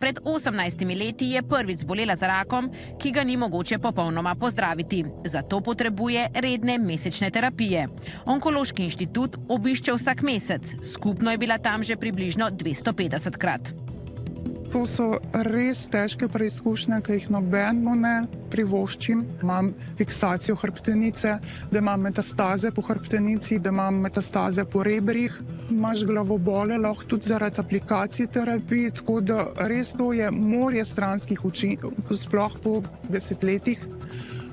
Pred 18 leti je prvič zbolela za rakom, ki ga ni mogoče popolnoma pozdraviti. Zato potrebuje redne mesečne terapije. Onkološki inštitut obišče vsak mesec. Skupno je bila tam že približno 250krat. To so res težke preizkušnje, ki jih nobenemu ne privoščim. Imam fiksacijo hrbtenice, da imam metastaze po hrbtenici, da imam metastaze po rebrih. Imaš glavobole, lahko tudi zaradi aplikacij terapij, tako da res to je morje stranskih učinkov, sploh po desetletjih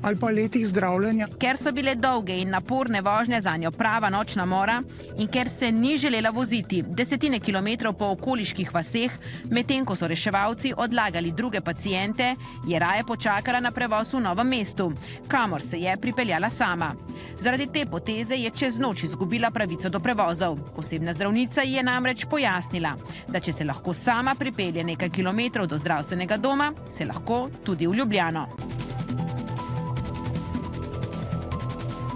ali pa letih zdravljenja. Ker so bile dolge in naporne vožnje zanjo prava nočna mora in ker se ni želela voziti desetine kilometrov po okoliških vaseh, medtem ko so reševalci odlagali druge paciente, je raje počakala na prevoz v Novem mestu, kamor se je pripeljala sama. Zaradi te poteze je čez noč izgubila pravico do prevozov. Osebna zdravnica ji je namreč pojasnila, da če se lahko sama pripelje nekaj kilometrov do zdravstvenega doma, se lahko tudi v Ljubljano.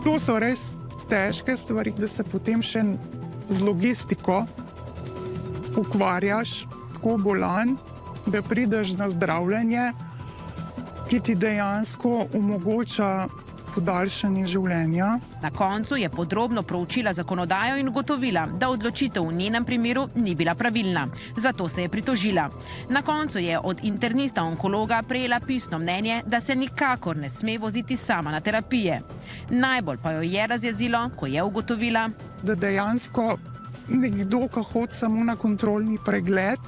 To so res težke stvari, da se potem še z logistiko ukvarjaš, tako bolan, da prideš na zdravljenje, ki ti dejansko omogoča podaljšanje življenja. Na koncu je podrobno proučila zakonodajo in ugotovila, da odločitev v njenem primeru ni bila pravilna. Zato se je pritožila. Na koncu je od internista onkologa prejela pisno mnenje, da se nikakor ne sme voziti sama na terapije. Najbolj pa jo je razjezilo, ko je ugotovila, da dejansko nekdo, ki hodi samo na kontrolni pregled,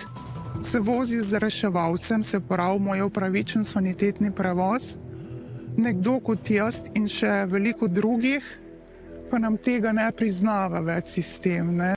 se vozi z reševalcem, se pravi moj upravičen sanitetni prevoz, nekdo kot jaz in še veliko drugih, pa nam tega ne priznava več sistem, ne.